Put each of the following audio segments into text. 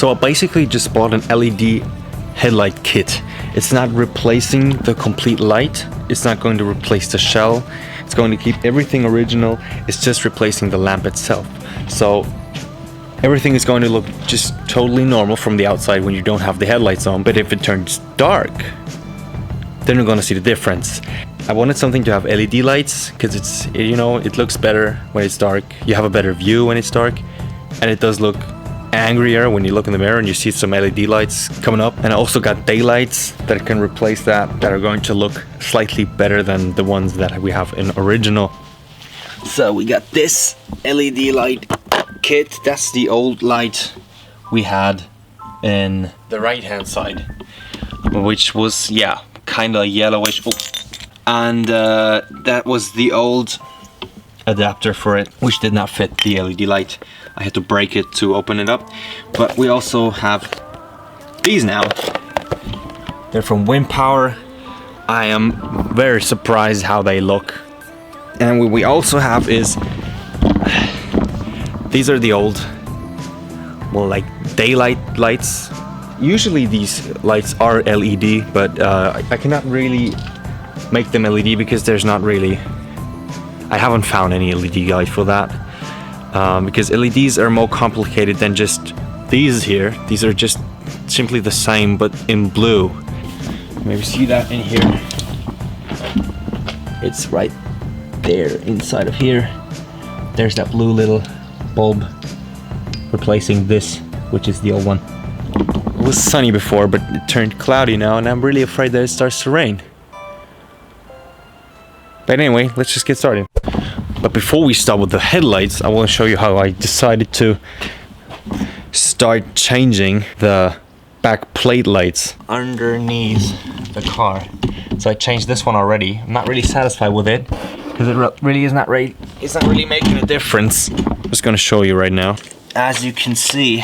So I basically just bought an LED headlight kit. It's not replacing the complete light. It's not going to replace the shell. It's going to keep everything original. It's just replacing the lamp itself. So everything is going to look just totally normal from the outside when you don't have the headlights on. But if it turns dark, then you're going to see the difference. I wanted something to have LED lights because it's, you know, it looks better when it's dark. You have a better view when it's dark, and it does look angrier when you look in the mirror and you see some LED lights coming up. And I also got daylights that can replace that are going to look slightly better than the ones that we have in original. So we got this LED light kit. That's the old light we had in the right hand side, which was, yeah, kind of yellowish. Oh. And that was the old adapter for it, which did not fit the LED light. I had to break it to open it up. But we also have these now. They're from Wind Power. I am very surprised how they look. And what we also have is, these are the old, well, like daylight lights. Usually these lights are LED, but I cannot really make them LED because there's not really, I haven't found any LED light for that. Because LEDs are more complicated than just these here. These are just simply the same but in blue. Maybe see that in here. It's right there inside of here. There's that blue little bulb replacing this, which is the old one. It was sunny before, but it turned cloudy now, and I'm really afraid that it starts to rain. But anyway, let's just get started. But before we start with the headlights, I want to show you how I decided to start changing the back plate lights underneath the car. So I changed this one already. I'm not really satisfied with it because it really is not really, it's not really making a difference. I'm just going to show you right now. As you can see,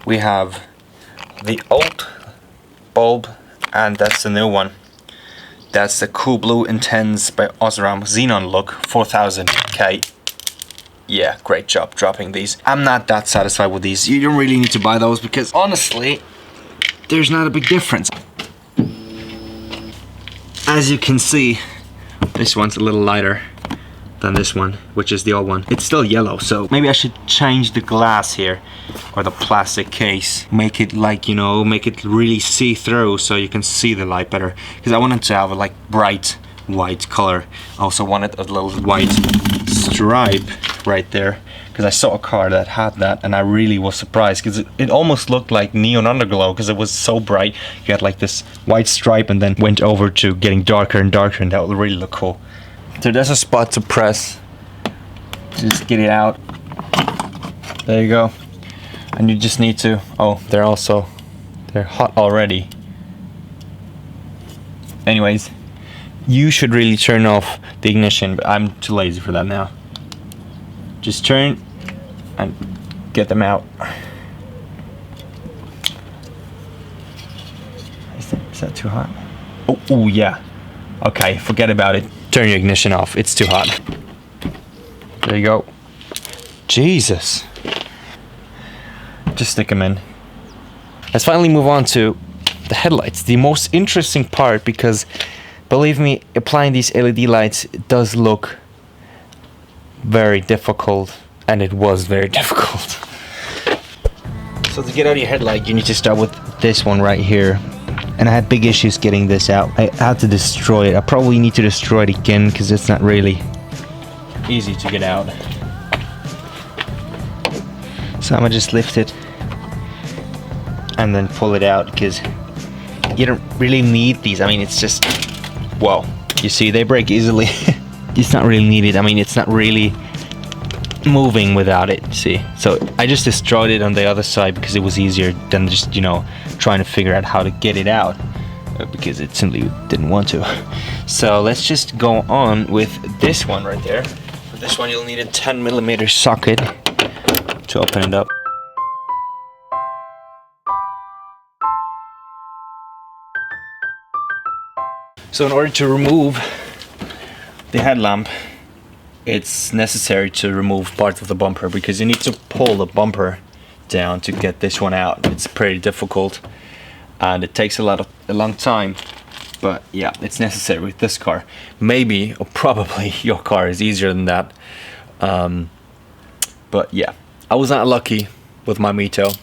we have the old bulb, and that's the new one. That's the Cool Blue Intense by Osram Xenon look, 4000K. Yeah, great job dropping these. I'm not that satisfied with these. You don't really need to buy those because honestly, there's not a big difference. As you can see, this one's a little lighter than this one, which is the old one. It's still yellow, so maybe I should change the glass here, or the plastic case. Make it like, you know, make it really see-through so you can see the light better. Because I wanted to have a like bright white color. I also wanted a little white stripe right there, because I saw a car that had that and I really was surprised because it almost looked like neon underglow because it was so bright. You had like this white stripe and then went over to getting darker and darker, and that would really look cool. So there's a spot to press. Just get it out. There you go. And you just need to, oh, they're hot already. Anyways, you should really turn off the ignition, but I'm too lazy for that now. Just turn and get them out. Is that too hot? Oh yeah. Okay, forget about it. Turn your ignition off. It's too hot. There you go. Jesus. Just stick them in. Let's finally move on to the headlights. The most interesting part, because believe me, applying these LED lights does look very difficult, and it was very difficult. So to get out of your headlight, you need to start with this one right here. And I had big issues getting this out. I had to destroy it. I probably need to destroy it again because it's not really easy to get out. So I'm gonna just lift it and then pull it out because you don't really need these. I mean, it's just, whoa, you see, they break easily. It's not really needed. I mean, it's not really moving without it, see. So I just destroyed it on the other side because it was easier than just, you know, trying to figure out how to get it out because it simply didn't want to. So let's just go on with this one right there. For this one you'll need a 10mm socket to open it up. So in order to remove the headlamp, it's necessary to remove part of the bumper because you need to pull the bumper down to get this one out. It's pretty difficult and it takes a long time, but yeah, it's necessary with this car. Maybe or probably your car is easier than that, but yeah, I was not lucky with my Mito.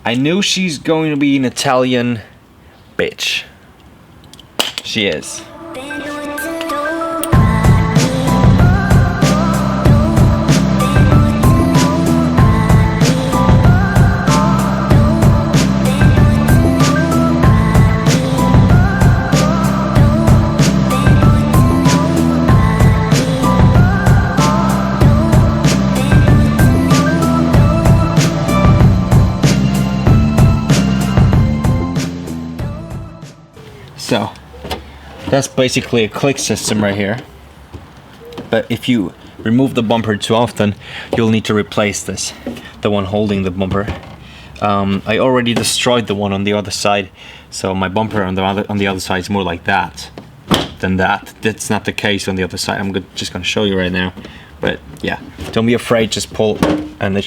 I knew she's going to be an Italian bitch. She is. So that's basically a click system right here, but if you remove the bumper too often, you'll need to replace this, the one holding the bumper. I already destroyed the one on the other side, so my bumper on the other side is more like that than that. That's not the case on the other side. I'm just gonna show you right now, but yeah, don't be afraid, just pull and it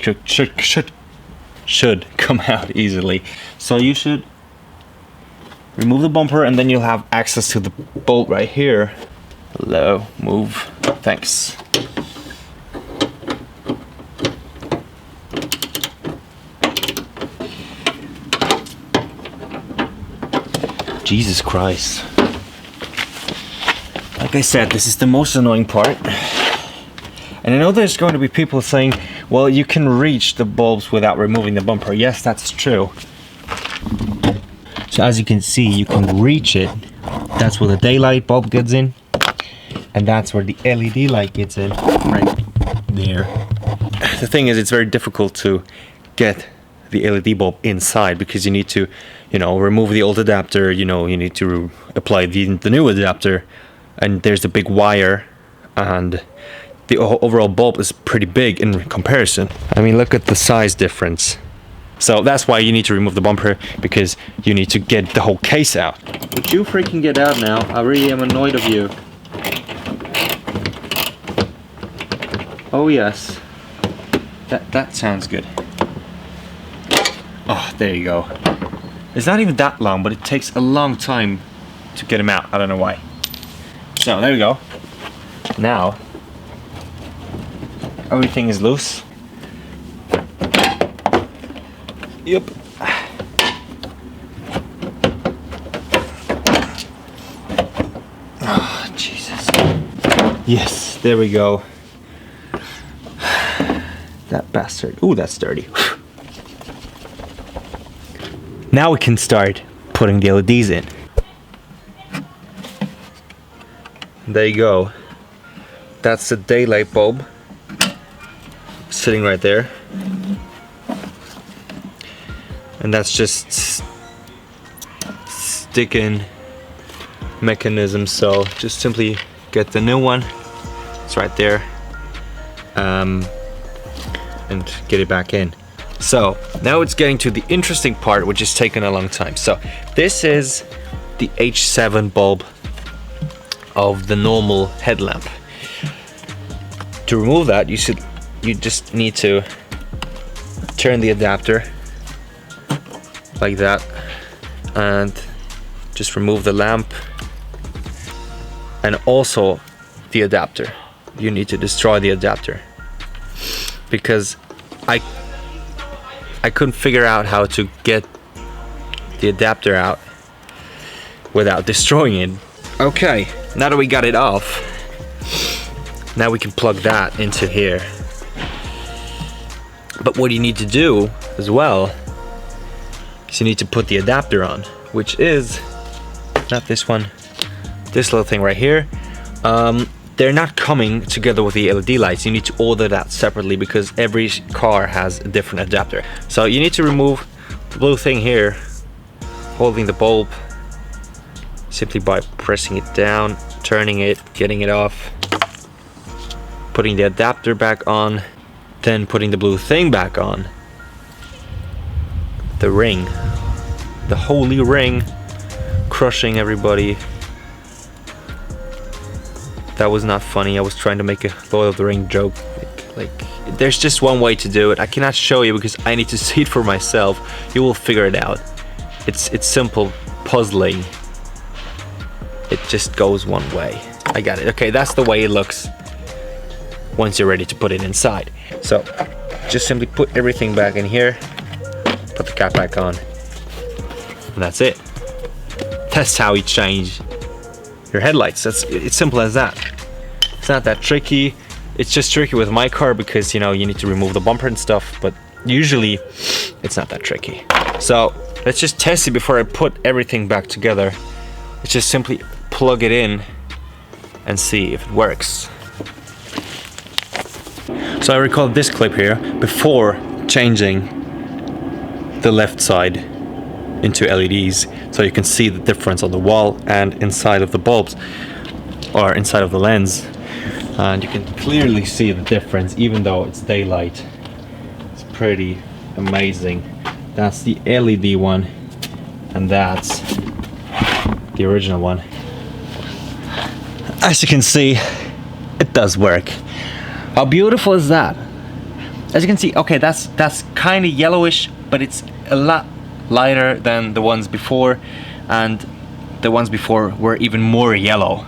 should come out easily. So you should remove the bumper and then you'll have access to the bolt right here. Hello, move, thanks. Jesus Christ. Like I said, this is the most annoying part. And I know there's going to be people saying, well, you can reach the bulbs without removing the bumper. Yes, that's true. So as you can see, you can reach it. That's where the daylight bulb gets in, and that's where the LED light gets in, right there. The thing is, it's very difficult to get the LED bulb inside because you need to, you know, remove the old adapter, you know, you need to apply the new adapter, and there's a big wire, and the overall bulb is pretty big in comparison. I mean, look at the size difference. So that's why you need to remove the bumper, because you need to get the whole case out. Would you freaking get out now? I really am annoyed of you. Oh yes. That sounds good. Oh, there you go. It's not even that long, but it takes a long time to get them out. I don't know why. So there we go. Now everything is loose. Yep. Oh, Jesus. Yes, there we go. That bastard. Ooh, that's dirty. Now we can start putting the LEDs in. There you go. That's the daylight bulb sitting right there. And that's just stick-in mechanism, so just simply get the new one. It's right there, and get it back in. So now it's getting to the interesting part, which is taking a long time. So this is the H7 bulb of the normal headlamp. To remove that, you just need to turn the adapter like that and just remove the lamp, and also the adapter. You need to destroy the adapter because I couldn't figure out how to get the adapter out without destroying it. Okay, now that we got it off, now we can plug that into here. But what you need to do as well is you need to put the adapter on, which is not this one, this little thing right here. They're not coming together with the LED lights. You need to order that separately because every car has a different adapter. So you need to remove the blue thing here, holding the bulb, simply by pressing it down, turning it, getting it off, putting the adapter back on, then putting the blue thing back on. The ring, the holy ring, crushing everybody. That was not funny. I was trying to make a Lord of the Ring joke, like there's just one way to do it. I cannot show you because I need to see it for myself. You will figure it out. It's simple puzzling. It just goes one way. I got it. Okay, that's the way it looks once you're ready to put it inside. So just simply put everything back in here, put the cap back on, and that's it. That's how you change your headlights. It's simple as that. It's not that tricky. It's just tricky with my car because, you know, you need to remove the bumper and stuff, but usually it's not that tricky. So let's just test it before I put everything back together. Let's just simply plug it in and see if it works. So I recorded this clip here before changing the left side into LEDs, so you can see the difference on the wall and inside of the bulbs, or inside of the lens, and you can clearly see the difference even though it's daylight. It's pretty amazing. That's the LED one and that's the original one. As you can see, it does work. How beautiful is that? As you can see, okay, that's kind of yellowish, but it's a lot lighter than the ones before, and the ones before were even more yellow,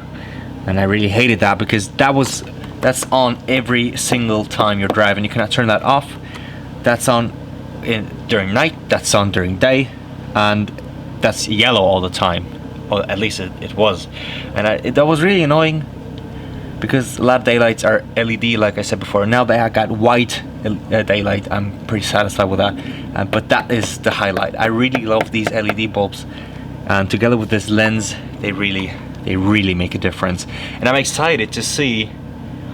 and I really hated that because that's on every single time you're driving. You cannot turn that off. That's on during night, that's on during day, and that's yellow all the time, or at least it was, and that was really annoying because a lot of daylights are LED, like I said before. Now that I got white daylight, I'm pretty satisfied with that, but that is the highlight. I really love these LED bulbs, and together with this lens, they really make a difference, and I'm excited to see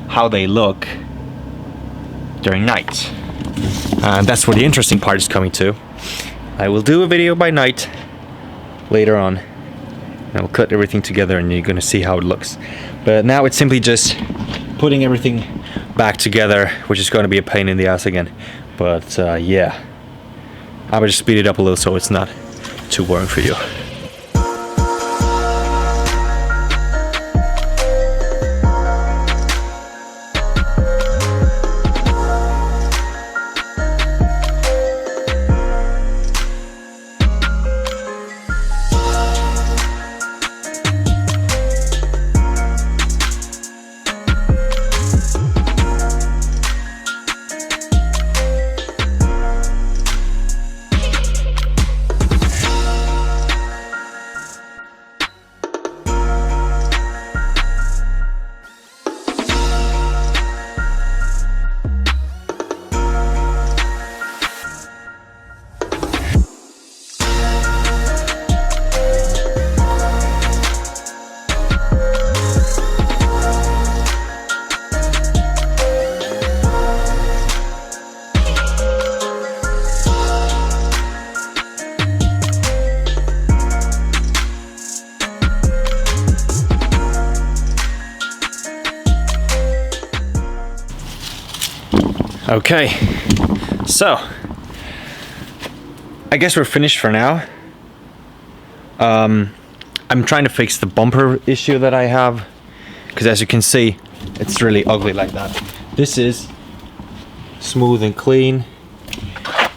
how they look during night. And that's where the interesting part is coming to. I will do a video by night later on, and I'll cut everything together and you're gonna see how it looks. But now it's simply just putting everything back together, which is gonna be a pain in the ass again. But yeah, I will just speed it up a little so it's not too boring for you. Okay, so I guess we're finished for now. I'm trying to fix the bumper issue that I have, because as you can see, it's really ugly like that. This is smooth and clean,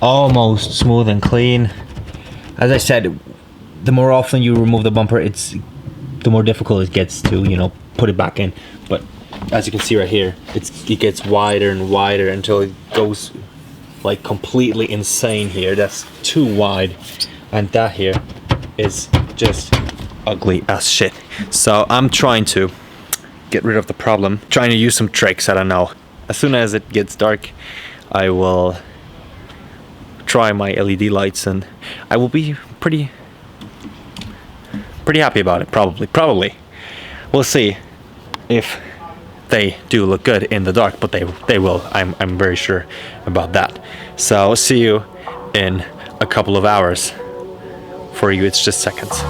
almost smooth and clean. As I said, the more often you remove the bumper, the more difficult it gets to, you know, put it back in. But as you can see right here, it gets wider and wider until it goes like completely insane here. That's too wide, and that here is just ugly as shit. So I'm trying to get rid of the problem, trying to use some tricks. I don't know. As soon as it gets dark, I will try my LED lights, and I will be pretty happy about it. Probably. We'll see if they do look good in the dark, but they will. I'm very sure about that. So I'll see you in a couple of hours. For you, it's just seconds.